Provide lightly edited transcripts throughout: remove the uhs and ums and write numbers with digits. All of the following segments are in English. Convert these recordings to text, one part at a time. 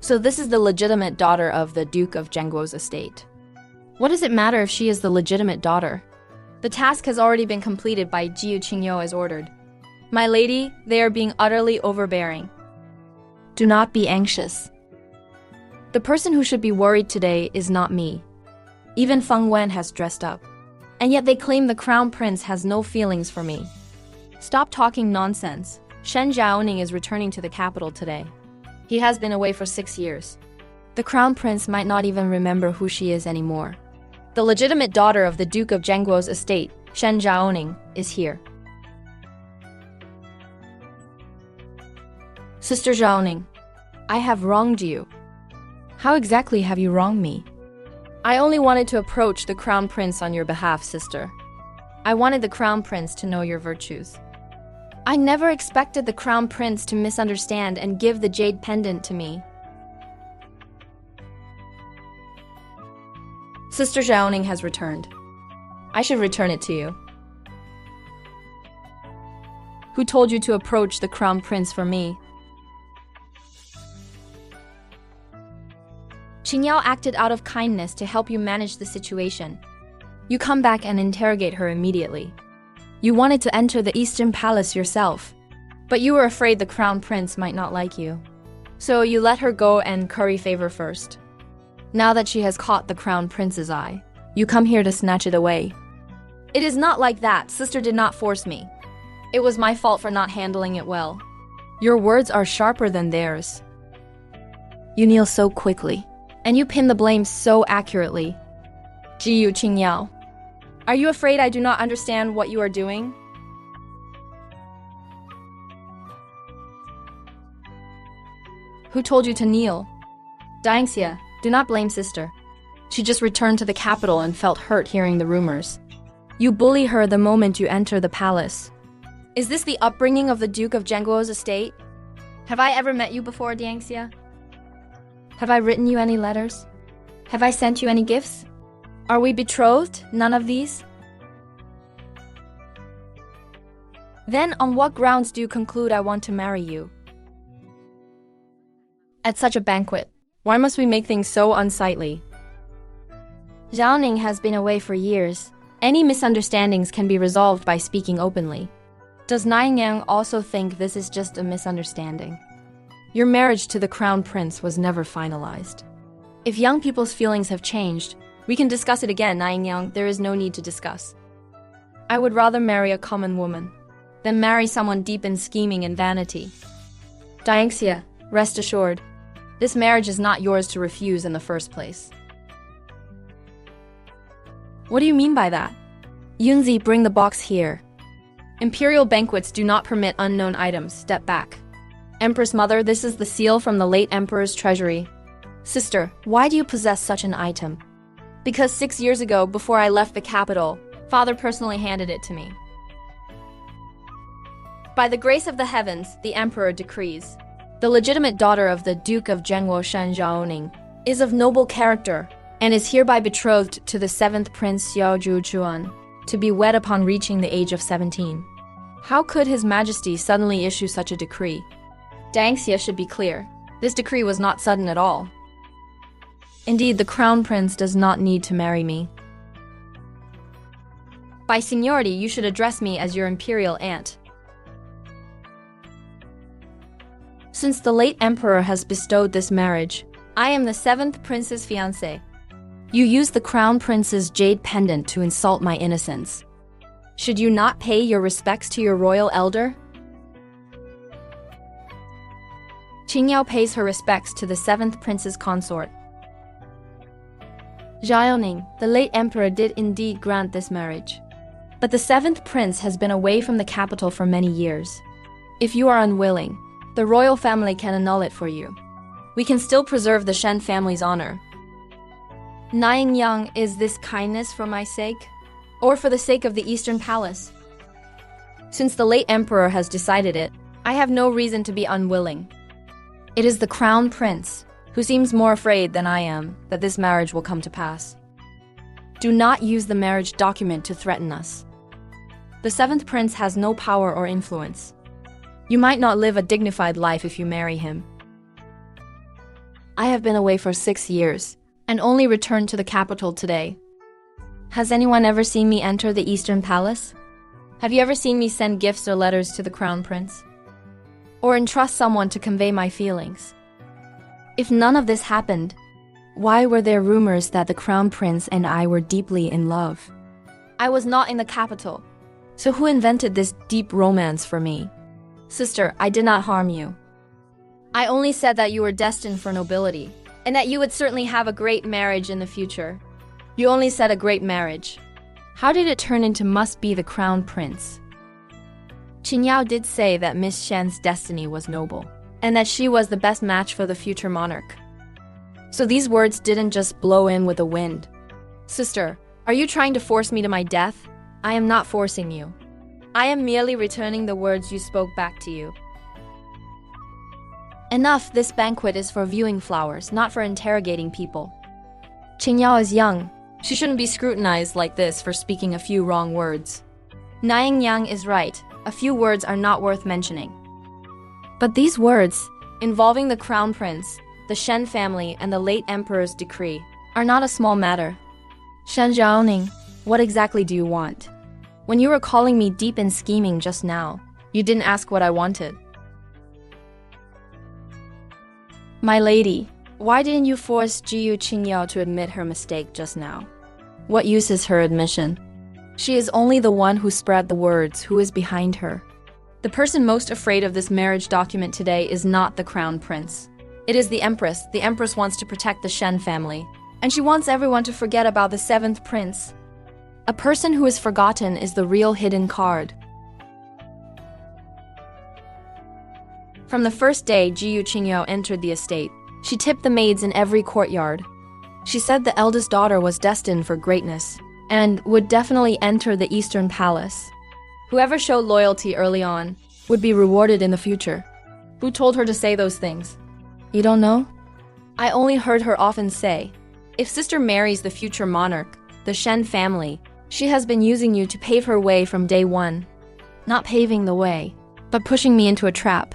So this is the legitimate daughter of the Duke of Zhengguo's estate. What does it matter if she is the legitimate daughter? The task has already been completed by Jiyu Qingyou as ordered. My lady, they are being utterly overbearing. Do not be anxious. The person who should be worried today is not me. Even Feng Wen has dressed up. And yet they claim the crown prince has no feelings for me. Stop talking nonsense. Shen Zhaoning is returning to the capital today. He has been away for 6 years. The crown prince might not even remember who she is anymore. The legitimate daughter of the Duke of Zhengguo's estate, Shen Zhaoning, is here. Sister Zhaoning, I have wronged you. How exactly have you wronged me? I only wanted to approach the crown prince on your behalf, sister. I wanted the crown prince to know your virtues. I never expected the crown prince to misunderstand and give the jade pendant to me. Sister Zhaoning has returned. I should return it to you. Who told you to approach the crown prince for me? Qingyao acted out of kindness to help you manage the situation. You come back and interrogate her immediately. You wanted to enter the Eastern Palace yourself, but you were afraid the crown prince might not like you. So you let her go and curry favor first. Now that she has caught the crown prince's eye, you come here to snatch it away. It is not like that. Sister did not force me. It was my fault for not handling it well. Your words are sharper than theirs. You kneel so quickly, and you pin the blame so accurately. Jiyu Qingyao, are you afraid I do not understand what you are doing? Who told you to kneel? Dianxia, do not blame sister. She just returned to the capital and felt hurt hearing the rumors. You bully her the moment you enter the palace. Is this the upbringing of the Duke of Zhengguo's estate? Have I ever met you before, Dianxia? Have I written you any letters? Have I sent you any gifts? Are we betrothed? None of these? Then on what grounds do you conclude I want to marry you? At such a banquet, why must we make things so unsightly? Zhaoning has been away for years. Any misunderstandings can be resolved by speaking openly. Does Naiyang also think this is just a misunderstanding? Your marriage to the crown prince was never finalized. If young people's feelings have changed, we can discuss it again, Naiyang. There is no need to discuss. I would rather marry a common woman than marry someone deep in scheming and vanity. Dianxia, rest assured, this marriage is not yours to refuse in the first place. What do you mean by that? Yunzi, bring the box here. Imperial banquets do not permit unknown items. Step back. Empress Mother, this is the seal from the late Emperor's treasury. Sister, why do you possess such an item? Because 6 years ago, before I left the capital, Father personally handed it to me. By the grace of the heavens, the Emperor decrees. The legitimate daughter of the Duke of Zhengguo, Shen Zhaoning, is of noble character and is hereby betrothed to the 7th Prince Xiao Zhuchuan to be wed upon reaching the age of 17. How could His Majesty suddenly issue such a decree? Dianxia should be clear. This decree was not sudden at all. Indeed, the crown prince does not need to marry me. By seniority, you should address me as your imperial aunt. Since the late emperor has bestowed this marriage, I am the 7th prince's fiancé. You used the crown prince's jade pendant to insult my innocence. Should you not pay your respects to your royal elder? Qingyao pays her respects to the 7th prince's consort. Zhaoning, the late emperor did indeed grant this marriage. But the 7th prince has been away from the capital for many years. If you are unwilling, the royal family can annul it for you. We can still preserve the Shen family's honor. Naiyang, is this kindness for my sake, or for the sake of the Eastern Palace? Since the late emperor has decided it, I have no reason to be unwilling. It is the crown prince, who seems more afraid than I am that this marriage will come to pass. Do not use the marriage document to threaten us. The 7th prince has no power or influence. You might not live a dignified life if you marry him. I have been away for 6 years and only returned to the capital today. Has anyone ever seen me enter the Eastern Palace? Have you ever seen me send gifts or letters to the Crown Prince? Or entrust someone to convey my feelings? If none of this happened, why were there rumors that the Crown Prince and I were deeply in love? I was not in the capital, so who invented this deep romance for me? Sister, I did not harm you. I only said that you were destined for nobility, and that you would certainly have a great marriage in the future. You only said a great marriage. How did it turn into must be the Crown Prince? Qin Yao did say that Miss Shen's destiny was noble, and that she was the best match for the future monarch. So these words didn't just blow in with the wind. Sister, are you trying to force me to my death? I am not forcing you. I am merely returning the words you spoke back to you. Enough, this banquet is for viewing flowers, not for interrogating people. Qin Yao is young. She shouldn't be scrutinized like this for speaking a few wrong words. Niang Yang is right. A few words are not worth mentioning. But these words, involving the Crown Prince, the Shen family, and the late Emperor's decree, are not a small matter. Shen Zhaoning, what exactly do you want? When you were calling me deep in scheming just now, you didn't ask what I wanted. My lady, why didn't you force Jiyu Qingyao to admit her mistake just now? What use is her admission? She is only the one who spread the words, who is behind her. The person most afraid of this marriage document today is not the Crown Prince. It is the Empress. The Empress wants to protect the Shen family, and she wants everyone to forget about the 7th prince. A person who is forgotten is the real hidden card. From the first day Jiyu Qingyao entered the estate, she tipped the maids in every courtyard. She said the eldest daughter was destined for greatness and would definitely enter the Eastern Palace. Whoever showed loyalty early on would be rewarded in the future. Who told her to say those things? You don't know? I only heard her often say, if sister marries the future monarch, the Shen family, she has been using you to pave her way from day one. Not paving the way, but pushing me into a trap.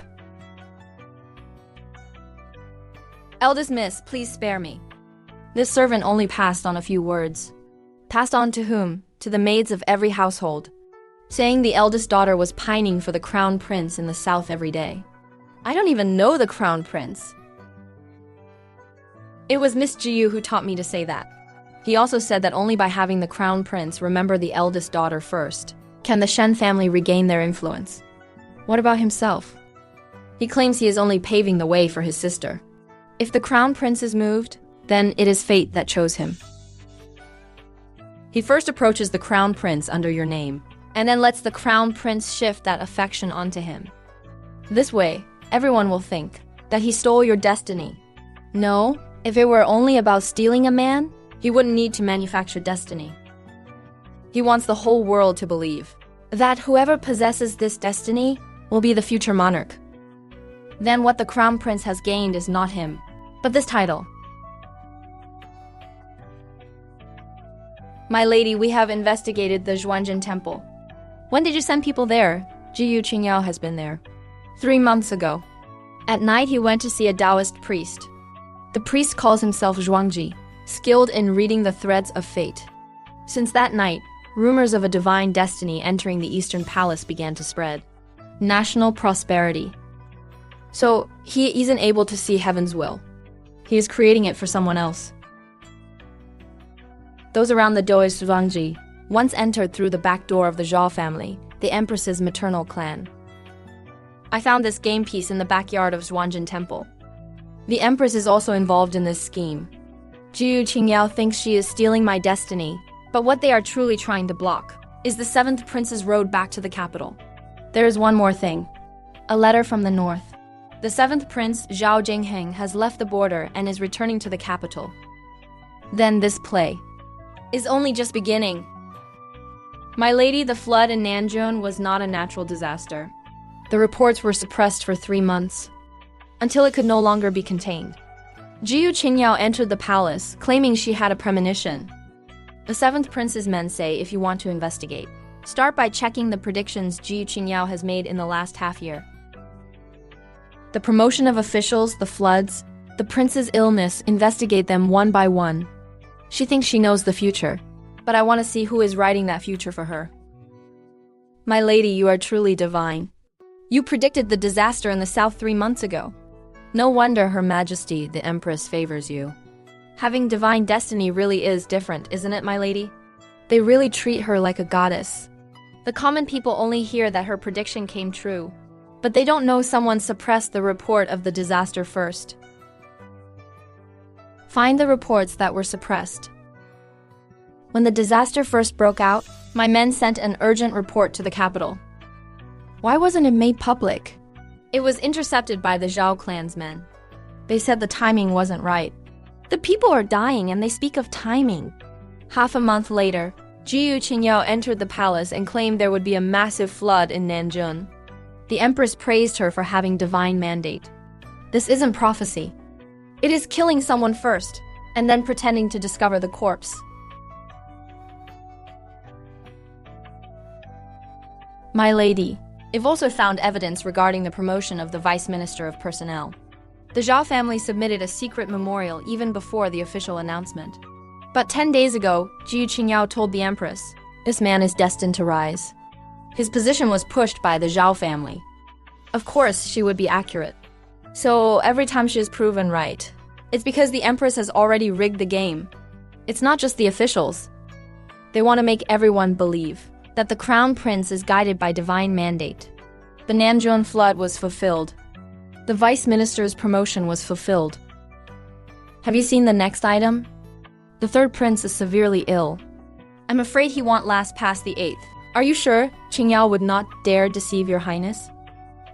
Eldest miss, please spare me. This servant only passed on a few words. Passed on to whom? To the maids of every household, saying the eldest daughter was pining for the Crown Prince in the south every day. I don't even know the Crown Prince. It was Miss Jiyu who taught me to say that. He also said that only by having the Crown Prince remember the eldest daughter first can the Shen family regain their influence. What about himself? He claims he is only paving the way for his sister. If the Crown Prince is moved, then it is fate that chose him. He first approaches the Crown Prince under your name, and then lets the Crown Prince shift that affection onto him. This way, everyone will think that he stole your destiny. No, if it were only about stealing a man, he wouldn't need to manufacture destiny. He wants the whole world to believe that whoever possesses this destiny will be the future monarch. Then what the Crown Prince has gained is not him, but this title. My lady, we have investigated the Zhuanzhen Temple. When did you send people there? Jiyu Qingyao has been there. 3 months ago. At night, he went to see a Taoist priest. The priest calls himself Zhuangji, skilled in reading the threads of fate. Since that night, rumors of a divine destiny entering the Eastern Palace began to spread. National prosperity. So, he isn't able to see heaven's will. He is creating it for someone else. Those around the Taoist Zhuangji once entered through the back door of the Zhao family, the Empress's maternal clan. I found this game piece in the backyard of Zhuanzhen Temple. The Empress is also involved in this scheme. Jiyu Qingyao thinks she is stealing my destiny, but what they are truly trying to block is the 7th Prince's road back to the capital. There is one more thing. A letter from the north. The 7th Prince, Zhao Jingheng, has left the border and is returning to the capital. Then this play is only just beginning. My lady, the flood in Nanjun was not a natural disaster. The reports were suppressed for 3 months, until it could no longer be contained. Jiyu Qingyao entered the palace, claiming she had a premonition. The 7th Prince's men say if you want to investigate, start by checking the predictions Jiyu Qingyao has made in the last half year. The promotion of officials, the floods, The prince's illness, investigate them one by one. She thinks she knows the future, but I want to see who is writing that future for her. My lady, you are truly divine. You predicted the disaster in the south 3 months ago. No wonder Her Majesty, the Empress, favors you. Having divine destiny really is different, isn't it, my lady? They really treat her like a goddess. The common people only hear that her prediction came true, but they don't know someone suppressed the report of the disaster first. Find the reports that were suppressed. When the disaster first broke out, my men sent an urgent report to the capital. Why wasn't it made public? It was intercepted by the Zhao clan's men. They said the timing wasn't right. The people are dying and they speak of timing. Half a month later, Jiyu Qingyao entered the palace and claimed there would be a massive flood in Nanjun. The empress praised her for having divine mandate. This isn't prophecy. It is killing someone first, and then pretending to discover the corpse. My lady, I've also found evidence regarding the promotion of the Vice Minister of Personnel. The Zhao family submitted a secret memorial even before the official announcement. But 10 days ago, Jiyu Qingyao told the empress, this man is destined to rise. His position was pushed by the Zhao family. Of course, she would be accurate. So every time she is proven right, it's because the empress has already rigged the game. It's not just the officials. They want to make everyone believe that the crown prince is guided by divine mandate. The Nanjun flood was fulfilled. The vice minister's promotion was fulfilled. Have you seen the next item? The third prince is severely ill. I'm afraid he won't last past the 8th. Are you sure Qingyao would not dare deceive your highness?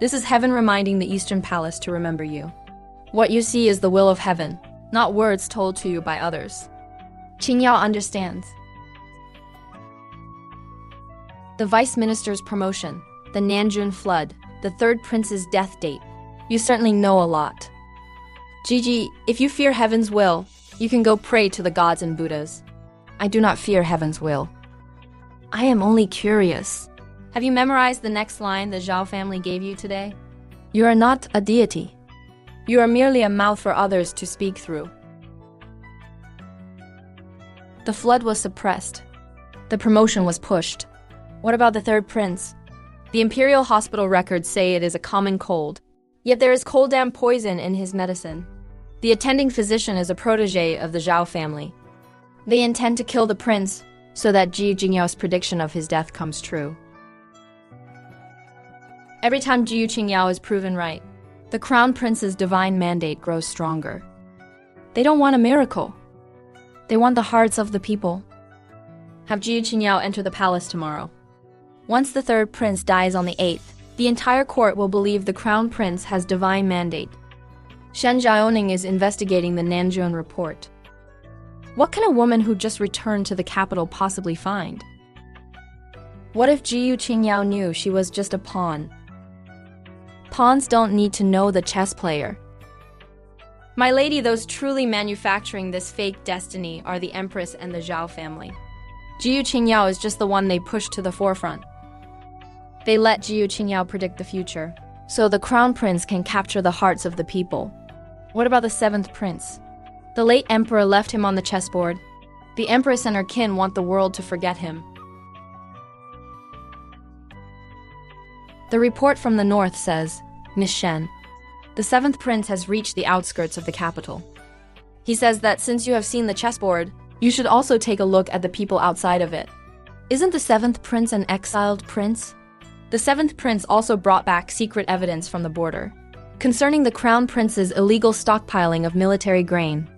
This is heaven reminding the Eastern Palace to remember you. What you see is the will of heaven, not words told to you by others. Qingyao understands. The vice minister's promotion, the Nanjun flood, the third prince's death date. You certainly know a lot. Gigi, if you fear heaven's will, you can go pray to the gods and Buddhas. I do not fear heaven's will. I am only curious. Have you memorized the next line the Zhao family gave you today? You are not a deity. You are merely a mouth for others to speak through. The flood was suppressed. The promotion was pushed. What about the third prince? The imperial hospital records say it is a common cold. Yet there is koldam poison in his medicine. The attending physician is a protege of the Zhao family. They intend to kill the prince so that Jiyu Qingyao's prediction of his death comes true. Every time Jiyu Qingyao is proven right, the crown prince's divine mandate grows stronger. They don't want a miracle. They want the hearts of the people. Have Jiyu Qingyao enter the palace tomorrow. Once the third prince dies on the 8th, the entire court will believe the crown prince has divine mandate. Shen Jiaoning is investigating the Nanjun report. What can a woman who just returned to the capital possibly find? What if Jiyu Qingyao knew she was just a pawn? Pawns don't need to know the chess player. My lady, those truly manufacturing this fake destiny are the empress and the Zhao family. Jiyu Qingyao is just the one they pushed to the forefront. They let Jiyu Qingyao predict the future, so the crown prince can capture the hearts of the people. What about the 7th prince? The late emperor left him on the chessboard. The empress and her kin want the world to forget him. The report from the north says, Miss Shen, the 7th prince has reached the outskirts of the capital. He says that since you have seen the chessboard, you should also take a look at the people outside of it. Isn't the 7th prince an exiled prince? The 7th prince also brought back secret evidence from the border concerning the crown prince's illegal stockpiling of military grain.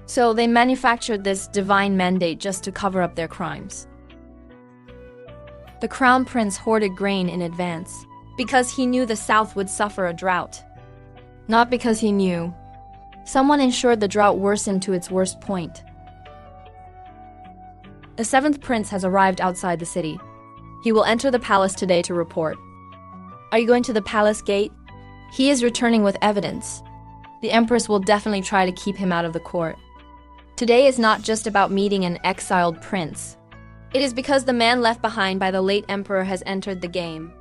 So they manufactured this divine mandate just to cover up their crimes. The crown prince hoarded grain in advance because he knew the south would suffer a drought. Not because he knew. Someone ensured the drought worsened to its worst point. The 7th prince has arrived outside the city. He will enter the palace today to report. Are you going to the palace gate? He is returning with evidence. The empress will definitely try to keep him out of the court. Today is not just about meeting an exiled prince. It is because the man left behind by the late emperor has entered the game.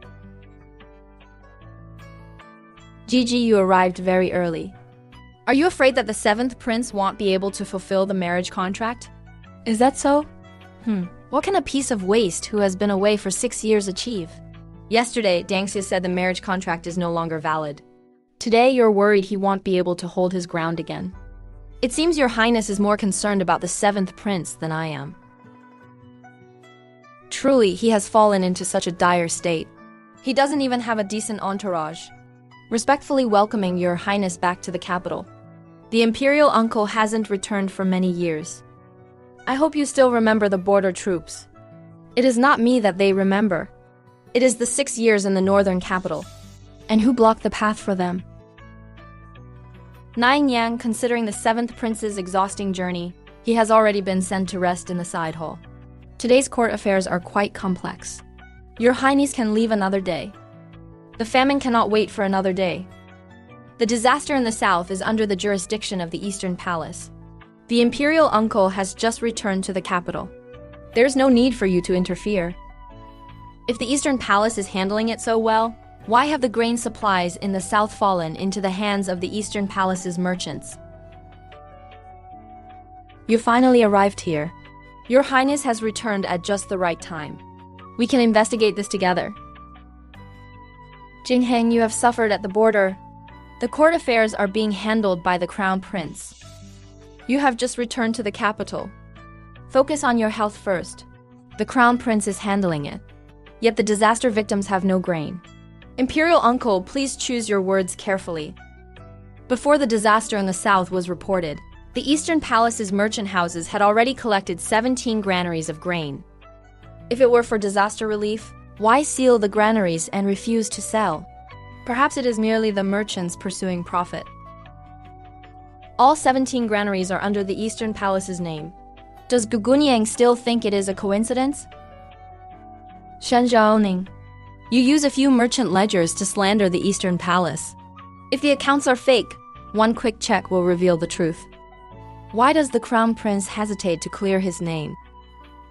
Gigi, you arrived very early. Are you afraid that the seventh prince won't be able to fulfill the marriage contract? Is that so? What can a piece of waste who has been away for 6 years achieve? Yesterday, Dang Xie said the marriage contract is no longer valid. Today, you're worried he won't be able to hold his ground again. It seems your highness is more concerned about the seventh prince than I am. Truly, he has fallen into such a dire state. He doesn't even have a decent entourage. Respectfully welcoming your highness back to the capital. The imperial uncle hasn't returned for many years. I hope you still remember the border troops. It is not me that they remember. It is the 6 years in the northern capital. And who blocked the path for them? Nine Yang, considering the seventh prince's exhausting journey, he has already been sent to rest in the side hall. Today's court affairs are quite complex. Your highness can leave another day. The famine cannot wait for another day. The disaster in the south is under the jurisdiction of the Eastern Palace. The imperial uncle has just returned to the capital. There's no need for you to interfere. If the Eastern Palace is handling it so well, why have the grain supplies in the south fallen into the hands of the Eastern Palace's merchants? You finally arrived here. Your highness has returned at just the right time. We can investigate this together. Jingheng, you have suffered at the border. The court affairs are being handled by the crown prince. You have just returned to the capital. Focus on your health first. The crown prince is handling it. Yet the disaster victims have no grain. Imperial uncle, please choose your words carefully. Before the disaster in the south was reported, the Eastern Palace's merchant houses had already collected 17 granaries of grain. If it were for disaster relief, why seal the granaries and refuse to sell? Perhaps it is merely the merchants pursuing profit. All 17 granaries are under the Eastern Palace's name. Does Gugunyang still think it is a coincidence? Shen Zhaoning, you use a few merchant ledgers to slander the Eastern Palace. If the accounts are fake, one quick check will reveal the truth. Why does the crown prince hesitate to clear his name?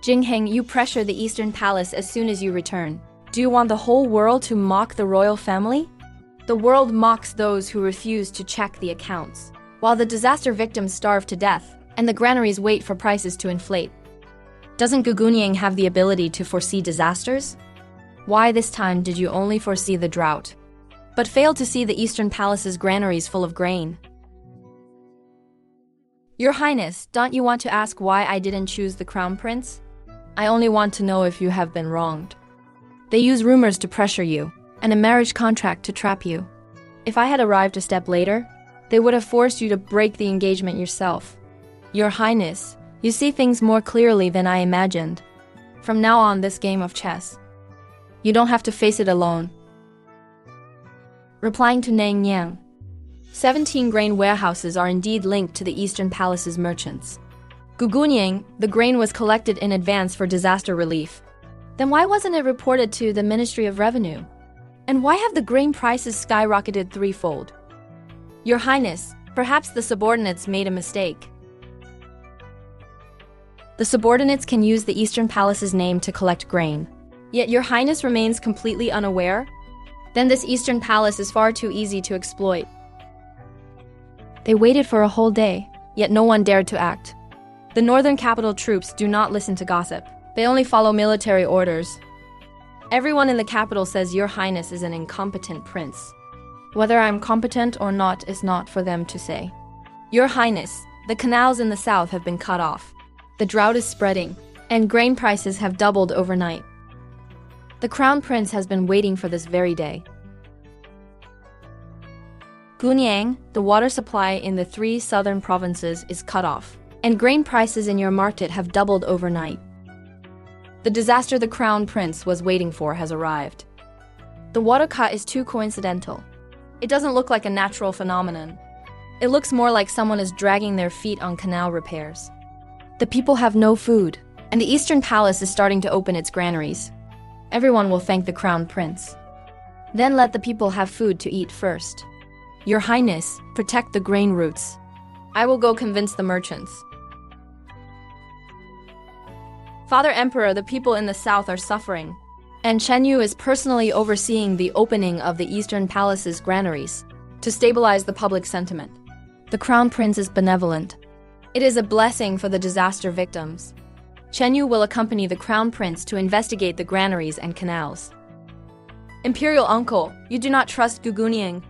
Jingheng, you pressure the Eastern Palace as soon as you return. Do you want the whole world to mock the royal family? The world mocks those who refuse to check the accounts, while the disaster victims starve to death, and the granaries wait for prices to inflate. Doesn't Gugunyang have the ability to foresee disasters? Why this time did you only foresee the drought, but fail to see the Eastern Palace's granaries full of grain? Your Highness, don't you want to ask why I didn't choose the crown prince? I only want to know if you have been wronged. They use rumors to pressure you, and a marriage contract to trap you. If I had arrived a step later, they would have forced you to break the engagement yourself. Your Highness, you see things more clearly than I imagined. From now on, this game of chess, you don't have to face it alone. Replying to Nang Yang, 17 grain warehouses are indeed linked to the Eastern Palace's merchants. Gugunyang, the grain was collected in advance for disaster relief. Then why wasn't it reported to the Ministry of Revenue? And why have the grain prices skyrocketed threefold? Your Highness, perhaps the subordinates made a mistake. The subordinates can use the Eastern Palace's name to collect grain. Yet your Highness remains completely unaware? Then this Eastern Palace is far too easy to exploit. They waited for a whole day, yet no one dared to act. The northern capital troops do not listen to gossip. They only follow military orders. Everyone in the capital says your Highness is an incompetent prince. Whether I'm competent or not is not for them to say. Your Highness, the canals in the south have been cut off. The drought is spreading, and grain prices have doubled overnight. The crown prince has been waiting for this very day. Gunyang, the water supply in the 3 southern provinces is cut off, and grain prices in your market have doubled overnight. The disaster the crown prince was waiting for has arrived. The water cut is too coincidental. It doesn't look like a natural phenomenon. It looks more like someone is dragging their feet on canal repairs. The people have no food, and the Eastern Palace is starting to open its granaries. Everyone will thank the crown prince. Then let the people have food to eat first. Your Highness, protect the grain routes. I will go convince the merchants. Father Emperor, the people in the south are suffering, and Chen Yu is personally overseeing the opening of the Eastern Palace's granaries. to stabilize the public sentiment. The Crown Prince is benevolent. It is a blessing for the disaster victims. Chen Yu will accompany the Crown Prince to investigate the granaries and canals. Imperial Uncle, you do not trust Gu Gunying.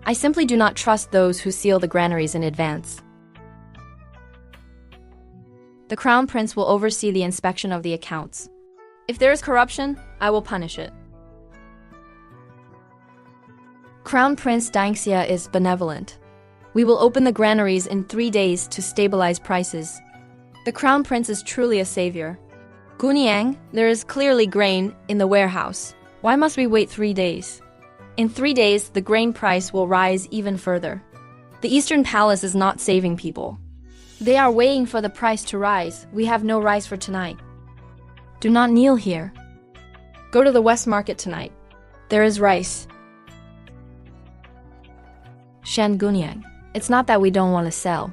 I simply do not trust those who seal the granaries in advance. The Crown Prince will oversee the inspection of the accounts. If there is corruption, I will punish it. Crown Prince Dangxia is benevolent. We will open the granaries in 3 days to stabilize prices. The Crown Prince is truly a savior. Gunyang, there is clearly grain in the warehouse. Why must we wait 3 days? In 3 days, the grain price will rise even further. The Eastern Palace is not saving people. They are waiting for the price to rise. We have no rice for tonight. Do not kneel here. Go to the West Market tonight. There is rice. Shen Gunyang, it's not that we don't want to sell,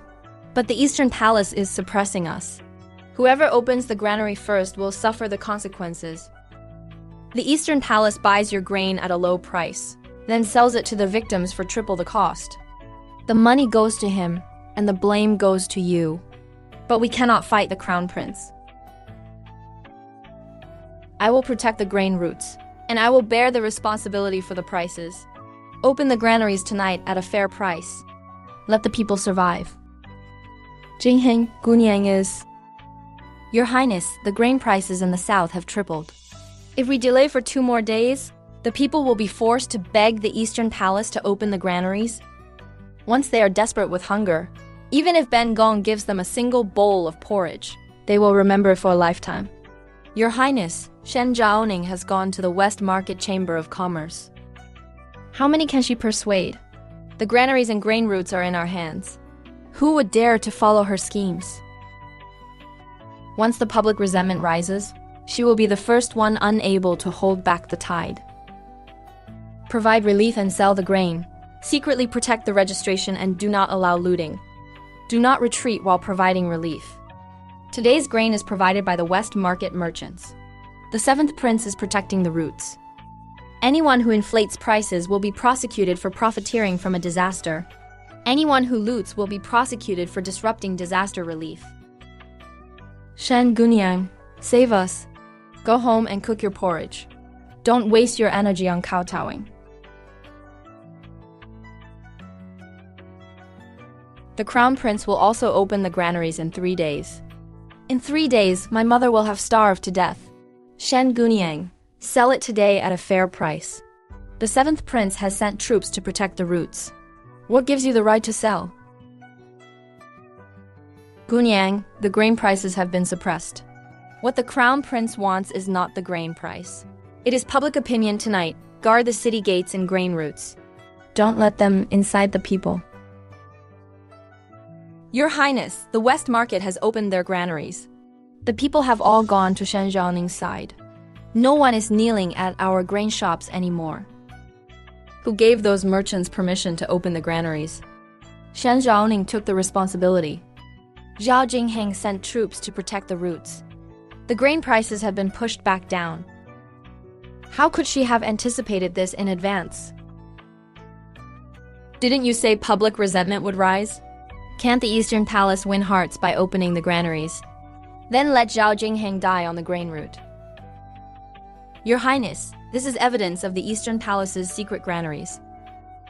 but the Eastern Palace is suppressing us. Whoever opens the granary first will suffer the consequences. The Eastern Palace buys your grain at a low price, then sells it to the victims for triple the cost. The money goes to him, and the blame goes to you. But we cannot fight the Crown Prince. I will protect the grain routes, and I will bear the responsibility for the prices. Open the granaries tonight at a fair price. Let the people survive. Jingheng, Gunyang is... Your Highness, the grain prices in the south have tripled. If we delay for 2 more days, the people will be forced to beg the Eastern Palace to open the granaries. Once they are desperate with hunger, even if Ben Gong gives them a single bowl of porridge, they will remember it for a lifetime. Your Highness, Shen Zhaoning has gone to the West Market Chamber of Commerce. How many can she persuade? The granaries and grain routes are in our hands. Who would dare to follow her schemes? Once the public resentment rises, she will be the first one unable to hold back the tide. Provide relief and sell the grain. Secretly protect the registration and do not allow looting. Do not retreat while providing relief. Today's grain is provided by the West Market merchants. The 7th Prince is protecting the routes. Anyone who inflates prices will be prosecuted for profiteering from a disaster. Anyone who loots will be prosecuted for disrupting disaster relief. Shen Gunyang, save us. Go home and cook your porridge. Don't waste your energy on kowtowing. The Crown Prince will also open the granaries in 3 days. In 3 days, my mother will have starved to death. Shen Gunyang, sell it today at a fair price. The 7th Prince has sent troops to protect the routes. What gives you the right to sell? Gunyang, the grain prices have been suppressed. What the Crown Prince wants is not the grain price. It is public opinion tonight. Guard the city gates and grain routes. Don't let them inside the people. Your Highness, the West Market has opened their granaries. The people have all gone to Shen Zhaoning's side. No one is kneeling at our grain shops anymore. Who gave those merchants permission to open the granaries? Shen Zhaoning took the responsibility. Zhao Jingheng sent troops to protect the routes. The grain prices have been pushed back down. How could she have anticipated this in advance? Didn't you say public resentment would rise? Can't the Eastern Palace win hearts by opening the granaries? Then let Zhao Jingheng die on the grain route. Your Highness, this is evidence of the Eastern Palace's secret granaries.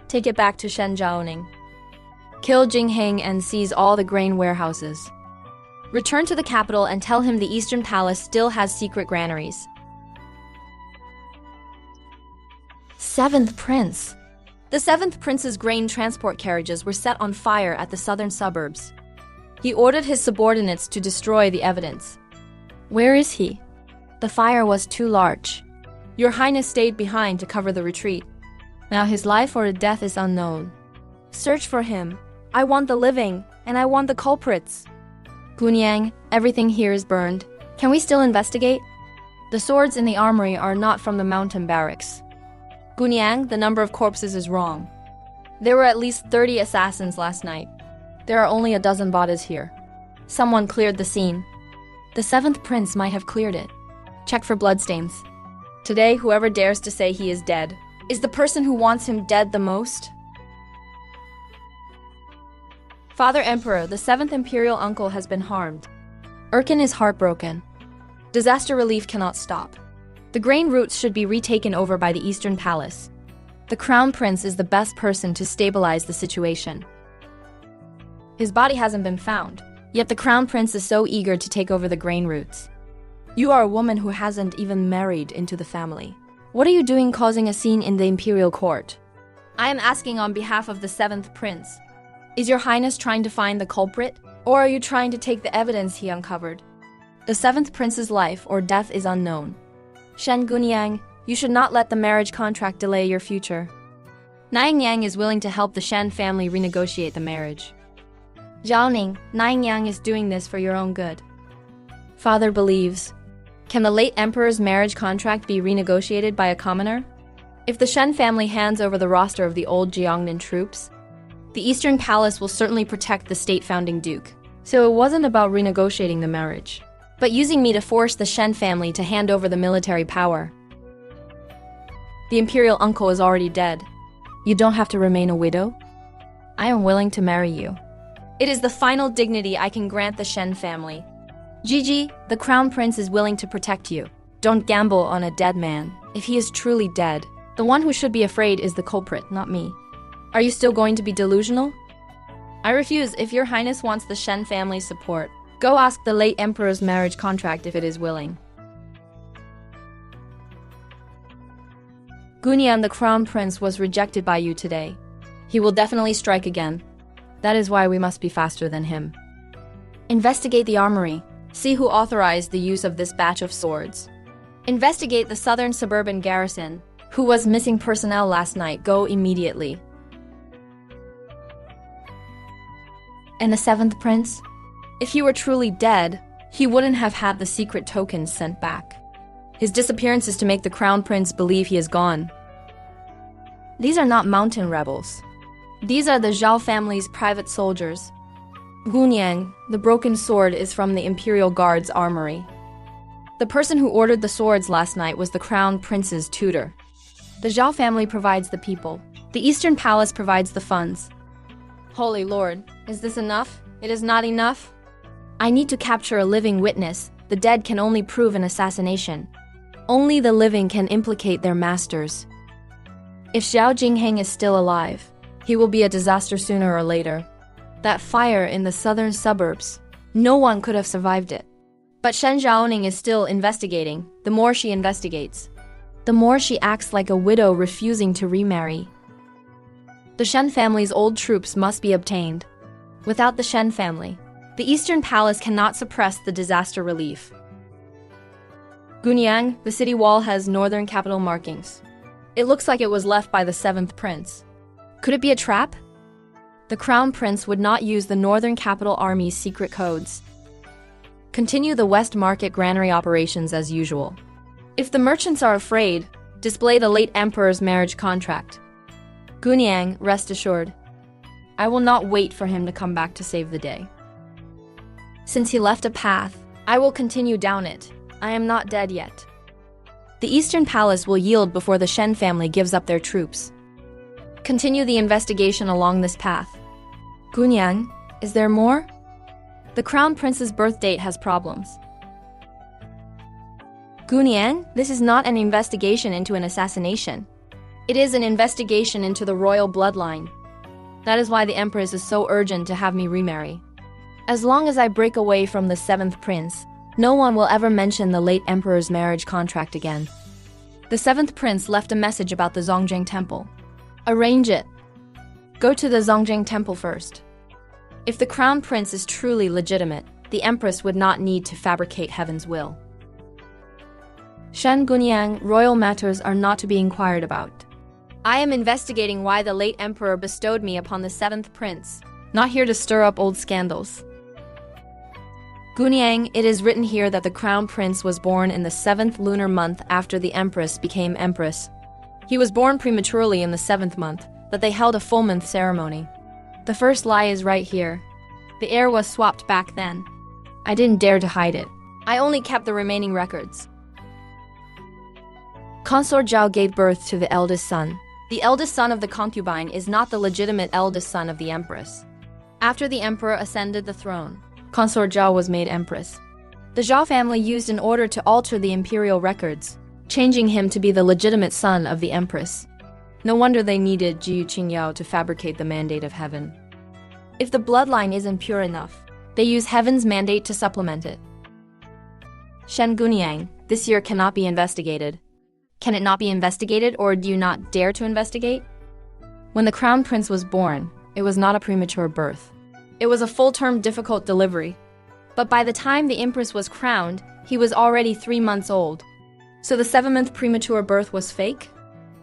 Take it back to Shen Zhaoning. Kill Jingheng and seize all the grain warehouses. Return to the capital and tell him the Eastern Palace still has secret granaries. 7th Prince. The 7th Prince's grain transport carriages were set on fire at the southern suburbs. He ordered his subordinates to destroy the evidence. Where is he? The fire was too large. Your Highness stayed behind to cover the retreat. Now his life or death is unknown. Search for him. I want the living, and I want the culprits. Gunyang, everything here is burned. Can we still investigate? The swords in the armory are not from the mountain barracks. Gunyang, the number of corpses is wrong. There were at least 30 assassins last night. There are only a dozen bodies here. Someone cleared the scene. The 7th Prince might have cleared it. Check for bloodstains. Today, whoever dares to say he is dead is the person who wants him dead the most. Father Emperor, the 7th imperial uncle has been harmed. Erkin is heartbroken. Disaster relief cannot stop. The grain routes should be retaken over by the Eastern Palace. The Crown Prince is the best person to stabilize the situation. His body hasn't been found, yet the Crown Prince is so eager to take over the grain routes. You are a woman who hasn't even married into the family. What are you doing causing a scene in the imperial court? I am asking on behalf of the 7th Prince. Is your Highness trying to find the culprit, or are you trying to take the evidence he uncovered? The 7th Prince's life or death is unknown. Shen Gunyang, you should not let the marriage contract delay your future. Niangyang is willing to help the Shen family renegotiate the marriage. Zhao Niangyang is doing this for your own good. Father believes. Can the late emperor's marriage contract be renegotiated by a commoner? If the Shen family hands over the roster of the old Jiangnan troops, the Eastern Palace will certainly protect the state-founding duke. So it wasn't about renegotiating the marriage, but using me to force the Shen family to hand over the military power. The imperial uncle is already dead. You don't have to remain a widow. I am willing to marry you. It is the final dignity I can grant the Shen family. Gigi, the Crown Prince is willing to protect you. Don't gamble on a dead man. If he is truly dead, the one who should be afraid is the culprit, not me. Are you still going to be delusional? I refuse. If your Highness wants the Shen family's support, go ask the late emperor's marriage contract if it is willing. Gunyang, the Crown Prince, was rejected by you today. He will definitely strike again. That is why we must be faster than him. Investigate the armory. See who authorized the use of this batch of swords. Investigate the southern suburban garrison. Who was missing personnel last night? Go immediately. And the 7th Prince? If he were truly dead, he wouldn't have had the secret tokens sent back. His disappearance is to make the Crown Prince believe he is gone. These are not mountain rebels. These are the Zhao family's private soldiers. Gunyang, the broken sword, is from the Imperial Guard's armory. The person who ordered the swords last night was the Crown Prince's tutor. The Zhao family provides the people. The Eastern Palace provides the funds. Holy Lord, is this enough? It is not enough. I need to capture a living witness. The dead can only prove an assassination. Only the living can implicate their masters. If Xiao Jingheng is still alive, he will be a disaster sooner or later. That fire in the southern suburbs, no one could have survived it. But Shen Zhaoning is still investigating. The more she investigates, the more she acts like a widow refusing to remarry. The Shen family's old troops must be obtained. Without the Shen family, the Eastern Palace cannot suppress the disaster relief. Gunyang, the city wall has northern capital markings. It looks like it was left by the 7th Prince. Could it be a trap? The Crown Prince would not use the Northern Capital Army's secret codes. Continue the West Market granary operations as usual. If the merchants are afraid, display the late emperor's marriage contract. Gunyang, rest assured. I will not wait for him to come back to save the day. Since he left a path, I will continue down it. I am not dead yet. The Eastern Palace will yield before the Shen family gives up their troops. Continue the investigation along this path. Gunyang, is there more? The Crown Prince's birth date has problems. Gunyang, this is not an investigation into an assassination. It is an investigation into the royal bloodline. That is why the Empress is so urgent to have me remarry. As long as I break away from the 7th Prince, no one will ever mention the late Emperor's marriage contract again. The 7th Prince left a message about the Zongjing Temple. Arrange it. Go to the Zongjing Temple first. If the Crown Prince is truly legitimate, the Empress would not need to fabricate heaven's will. Shen Gunyang, royal matters are not to be inquired about. I am investigating why the late Emperor bestowed me upon the 7th Prince, not here to stir up old scandals. Gunyang, it is written here that the Crown Prince was born in the 7th lunar month after the Empress became Empress. He was born prematurely in the 7th month, but they held a full-month ceremony. The first lie is right here. The heir was swapped back then. I didn't dare to hide it. I only kept the remaining records. Consort Zhao gave birth to the eldest son. The eldest son of the concubine is not the legitimate eldest son of the Empress. After the emperor ascended the throne, Consort Zhao was made empress. The Zhao family used an order to alter the imperial records, changing him to be the legitimate son of the empress. No wonder they needed Jiyu Qingyao to fabricate the mandate of heaven. If the bloodline isn't pure enough, they use heaven's mandate to supplement it. Shen Gunyang, this year cannot be investigated. Can it not be investigated, or do you not dare to investigate? When the crown prince was born, it was not a premature birth. It was a full-term difficult delivery. But by the time the empress was crowned, he was already 3 months old. So the 7th premature birth was fake?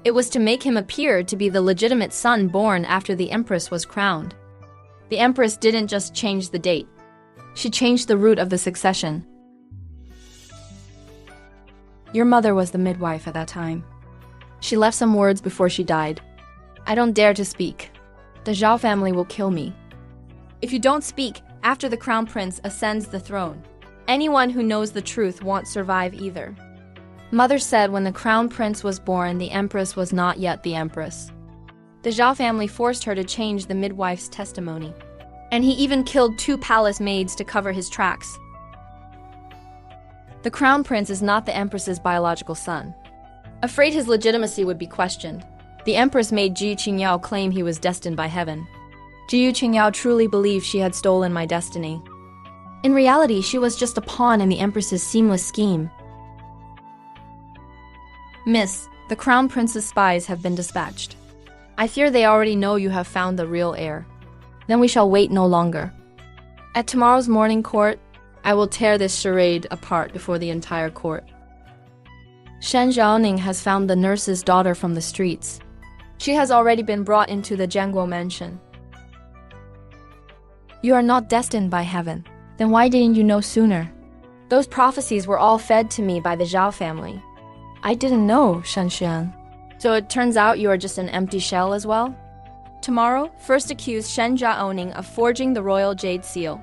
It was to make him appear to be the legitimate son born after the empress was crowned. The empress didn't just change the date. She changed the root of the succession. Your mother was the midwife at that time. She left some words before she died. I don't dare to speak. The Zhao family will kill me. If you don't speak after the crown prince ascends the throne, anyone who knows the truth won't survive either. Mother said when the crown prince was born, the empress was not yet the empress. The Zhao family forced her to change the midwife's testimony. And he even killed 2 palace maids to cover his tracks. The crown prince is not the empress's biological son. Afraid his legitimacy would be questioned, the empress made Jiyu Qingyao claim he was destined by heaven. Jiyu Qingyao truly believed she had stolen my destiny. In reality, she was just a pawn in the empress's seamless scheme. Miss, the crown prince's spies have been dispatched. I fear they already know you have found the real heir. Then we shall wait no longer. At tomorrow's morning court, I will tear this charade apart before the entire court. Shen Zhaoning has found the nurse's daughter from the streets. She has already been brought into the Jianguo mansion. You are not destined by heaven. Then why didn't you know sooner? Those prophecies were all fed to me by the Zhao family. I didn't know, Shen Xuan. So it turns out you are just an empty shell as well? Tomorrow, first accuse Shen Zhaoning of forging the royal jade seal.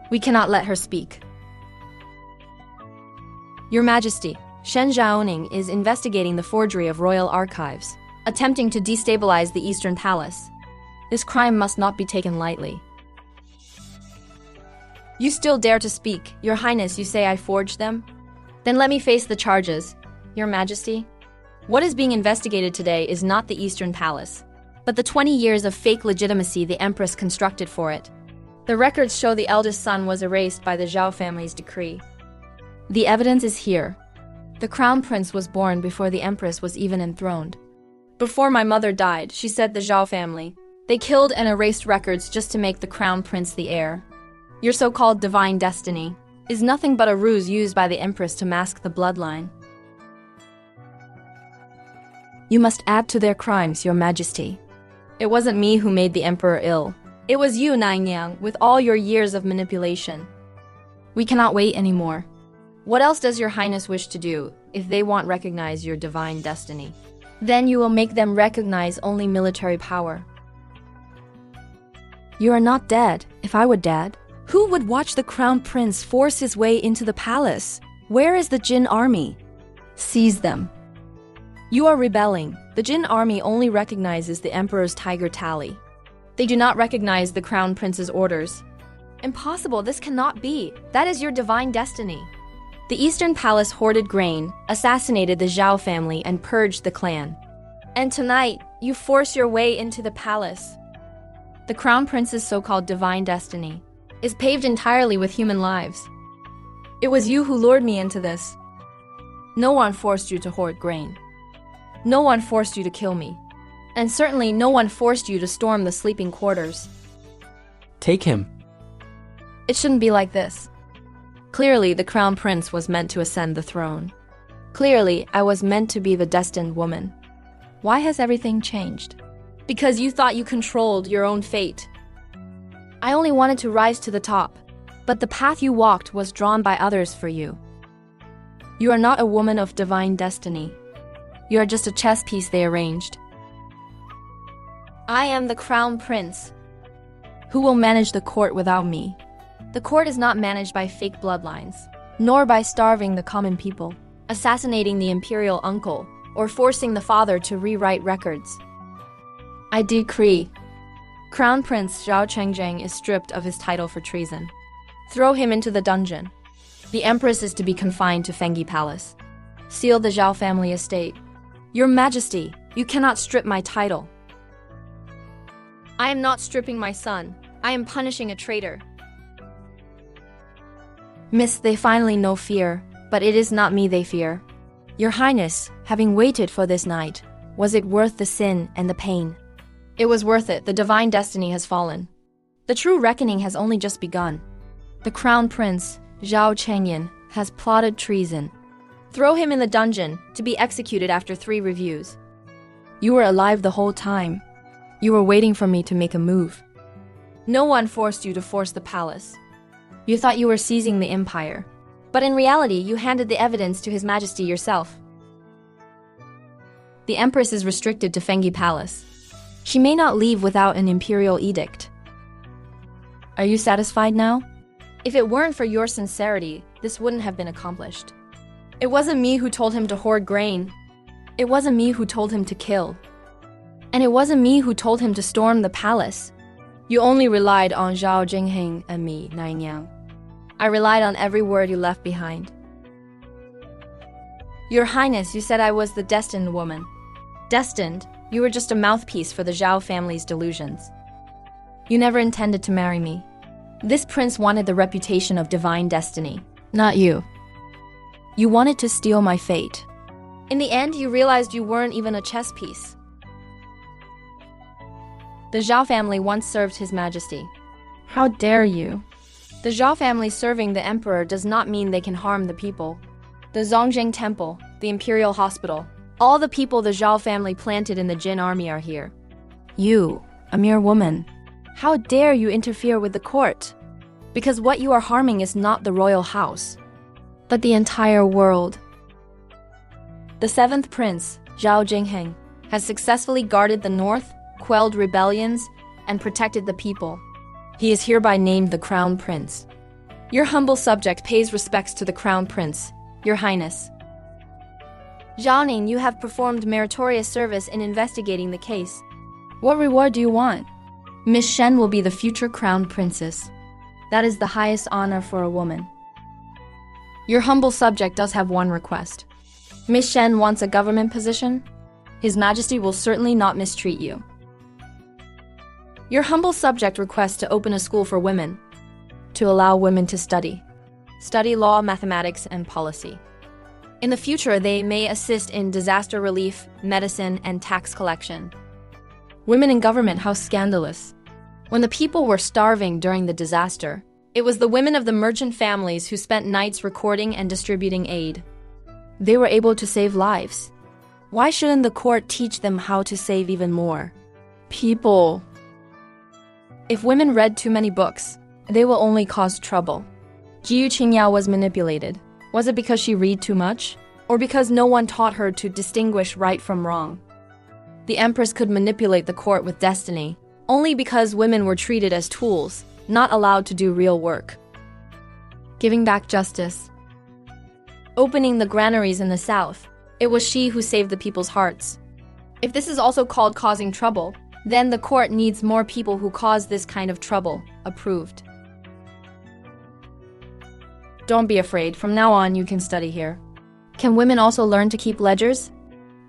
We cannot let her speak. Your Majesty, Shen Zhaoning is investigating the forgery of royal archives, attempting to destabilize the Eastern Palace. This crime must not be taken lightly. You still dare to speak. Your Highness, you say I forged them? Then let me face the charges. Your Majesty, what is being investigated today is not the Eastern Palace, but the 20 years of fake legitimacy the Empress constructed for it. The records show the eldest son was erased by the Zhao family's decree. The evidence is here. The crown prince was born before the Empress was even enthroned. Before my mother died, she said the Zhao family. They killed and erased records just to make the crown prince the heir. Your so-called divine destiny is nothing but a ruse used by the Empress to mask the bloodline. You must add to their crimes, Your Majesty. It wasn't me who made the Emperor ill. It was you, Nangyang, with all your years of manipulation. We cannot wait anymore. What else does Your Highness wish to do if they won't recognize your divine destiny? Then you will make them recognize only military power. You are not dead. If I were dead, who would watch the crown prince force his way into the palace? Where is the Jin army? Seize them. You are rebelling. The Jin army only recognizes the emperor's tiger tally. They do not recognize the crown prince's orders. Impossible, this cannot be. That is your divine destiny. The Eastern Palace hoarded grain, assassinated the Zhao family, and purged the clan. And tonight, you force your way into the palace. The crown prince's so-called divine destiny is paved entirely with human lives. It was you who lured me into this. No one forced you to hoard grain. No one forced you to kill me. And certainly no one forced you to storm the sleeping quarters. Take him. It shouldn't be like this. Clearly, the crown prince was meant to ascend the throne. Clearly, I was meant to be the destined woman. Why has everything changed? Because you thought you controlled your own fate. I only wanted to rise to the top, but the path you walked was drawn by others for you. You are not a woman of divine destiny. You are just a chess piece they arranged. I am the crown prince. Who will manage the court without me? The court is not managed by fake bloodlines, nor by starving the common people, assassinating the imperial uncle, or forcing the father to rewrite records. I decree, Crown Prince Zhao Chengjing is stripped of his title for treason. Throw him into the dungeon. The Empress is to be confined to Fengyi Palace. Seal the Zhao family estate. Your Majesty, you cannot strip my title. I am not stripping my son. I am punishing a traitor. Miss, they finally know fear, but it is not me they fear. Your Highness, having waited for this night, was it worth the sin and the pain? It was worth it. The divine destiny has fallen. The true reckoning has only just begun. The Crown Prince, Zhao Chengyan, has plotted treason. Throw him in the dungeon to be executed after 3 reviews. You were alive the whole time. You were waiting for me to make a move. No one forced you to force the palace. You thought you were seizing the empire. But in reality, you handed the evidence to His Majesty yourself. The Empress is restricted to Fengyi Palace. She may not leave without an imperial edict. Are you satisfied now? If it weren't for your sincerity, this wouldn't have been accomplished. It wasn't me who told him to hoard grain. It wasn't me who told him to kill. And it wasn't me who told him to storm the palace. You only relied on Zhao Jingheng and me, Nanyang. I relied on every word you left behind. Your Highness, you said I was the destined woman. Destined? You were just a mouthpiece for the Zhao family's delusions. You never intended to marry me. This prince wanted the reputation of divine destiny, not you. You wanted to steal my fate. In the end, you realized you weren't even a chess piece. The Zhao family once served His Majesty. How dare you? The Zhao family serving the emperor does not mean they can harm the people. The Zongjing Temple, the Imperial Hospital, all the people the Zhao family planted in the Jin army are here. You, a mere woman, how dare you interfere with the court? Because what you are harming is not the royal house, but the entire world. The 7th prince, Zhao Jingheng, has successfully guarded the north, quelled rebellions, and protected the people. He is hereby named the Crown Prince. Your humble subject pays respects to the Crown Prince, Your Highness. Zhao Ning, you have performed meritorious service in investigating the case. What reward do you want? Miss Shen will be the future Crown Princess. That is the highest honor for a woman. Your humble subject does have one request. Miss Shen wants a government position. His Majesty will certainly not mistreat you. Your humble subject requests to open a school for women, to allow women to study law, mathematics, and policy. In the future, they may assist in disaster relief, medicine, and tax collection. Women in government, how scandalous. When the people were starving during the disaster, it was the women of the merchant families who spent nights recording and distributing aid. They were able to save lives. Why shouldn't the court teach them how to save even more? People. If women read too many books, they will only cause trouble. Jiu Qingyao was manipulated. Was it because she read too much? Or because no one taught her to distinguish right from wrong? The Empress could manipulate the court with destiny, only because women were treated as tools, not allowed to do real work. Giving back justice. Opening the granaries in the south, it was she who saved the people's hearts. If this is also called causing trouble, then the court needs more people who cause this kind of trouble. Approved. Don't be afraid. From now on, you can study here. Can women also learn to keep ledgers?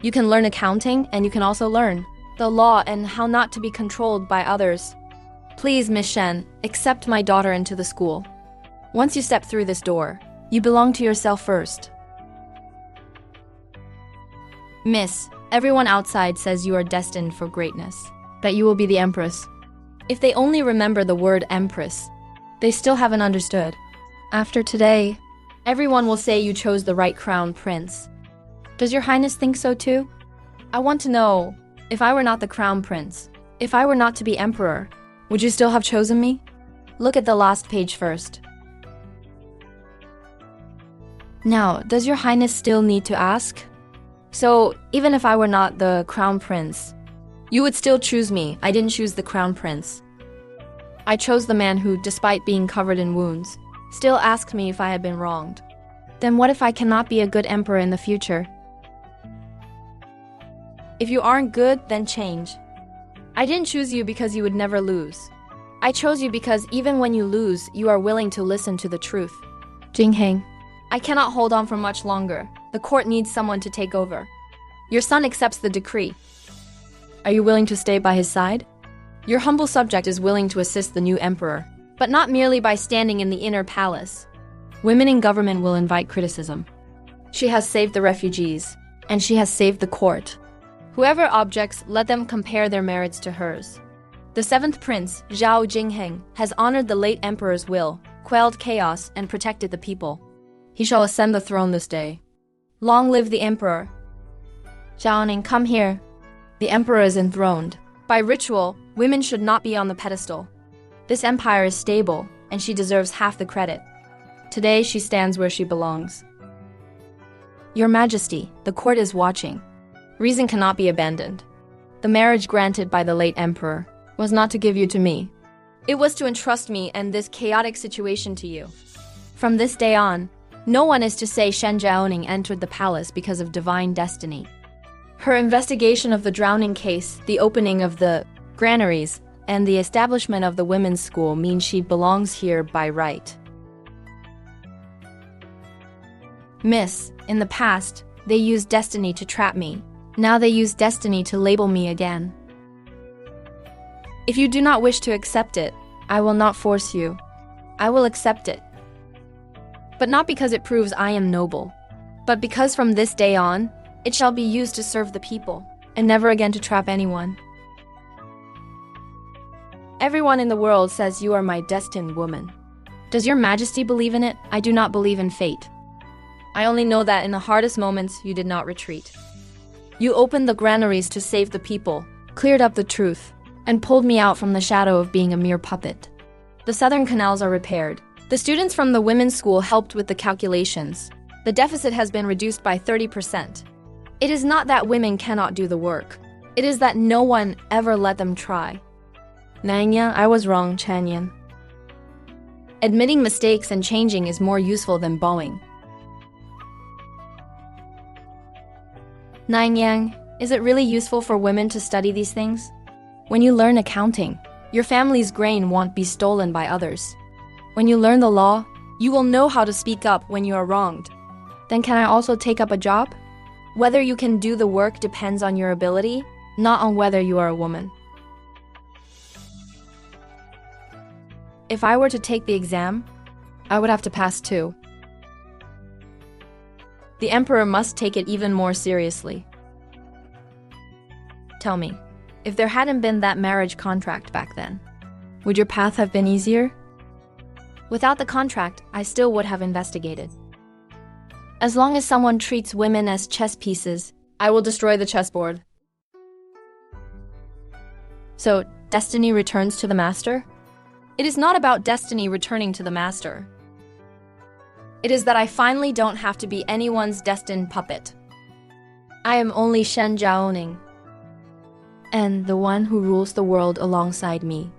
You can learn accounting, and you can also learn the law and how not to be controlled by others. Please, Miss Shen, accept my daughter into the school. Once you step through this door, you belong to yourself first. Miss, everyone outside says you are destined for greatness, that you will be the Empress. If they only remember the word Empress, they still haven't understood. After today, everyone will say you chose the right Crown Prince. Does Your Highness think so too? I want to know, if I were not the Crown Prince, if I were not to be Emperor, would you still have chosen me? Look at the last page first. Now, does Your Highness still need to ask? So, even if I were not the Crown Prince, you would still choose me. I didn't choose the Crown Prince. I chose the man who, despite being covered in wounds, still asked me if I had been wronged. Then what if I cannot be a good emperor in the future? If you aren't good, then change. I didn't choose you because you would never lose. I chose you because even when you lose, you are willing to listen to the truth. Jingheng, I cannot hold on for much longer. The court needs someone to take over. Your son accepts the decree. Are you willing to stay by his side? Your humble subject is willing to assist the new emperor, but not merely by standing in the inner palace. Women in government will invite criticism. She has saved the refugees, and she has saved the court. Whoever objects, let them compare their merits to hers. The seventh prince, Zhao Jingheng, has honored the late emperor's will, quelled chaos, and protected the people. He shall ascend the throne this day. Long live the emperor. Zhaoning, come here. The emperor is enthroned. By ritual, women should not be on the pedestal. This empire is stable, and she deserves half the credit. Today, she stands where she belongs. Your Majesty, the court is watching. Reason cannot be abandoned. The marriage granted by the late emperor was not to give you to me. It was to entrust me and this chaotic situation to you. From this day on, no one is to say Shen Zhaoning entered the palace because of divine destiny. Her investigation of the drowning case, the opening of the granaries, and the establishment of the women's school means she belongs here by right. Miss, in the past, they used destiny to trap me. Now they use destiny to label me again. If you do not wish to accept it, I will not force you. I will accept it. But not because it proves I am noble, but because from this day on, it shall be used to serve the people, and never again to trap anyone. Everyone in the world says you are my destined woman. Does your Majesty believe in it? I do not believe in fate. I only know that in the hardest moments, you did not retreat. You opened the granaries to save the people, cleared up the truth, and pulled me out from the shadow of being a mere puppet. The southern canals are repaired. The students from the women's school helped with the calculations. The deficit has been reduced by 30%. It is not that women cannot do the work. It is that no one ever let them try. Nanya, I was wrong, Chanyan. Admitting mistakes and changing is more useful than bowing. Nanyang, is it really useful for women to study these things? When you learn accounting, your family's grain won't be stolen by others. When you learn the law, you will know how to speak up when you are wronged. Then can I also take up a job? Whether you can do the work depends on your ability, not on whether you are a woman. If I were to take the exam, I would have to pass too. The emperor must take it even more seriously. Tell me, if there hadn't been that marriage contract back then, would your path have been easier? Without the contract, I still would have investigated. As long as someone treats women as chess pieces, I will destroy the chessboard. So, destiny returns to the master? It is not about destiny returning to the master. It is that I finally don't have to be anyone's destined puppet. I am only Shen Zhaoning, and the one who rules the world alongside me.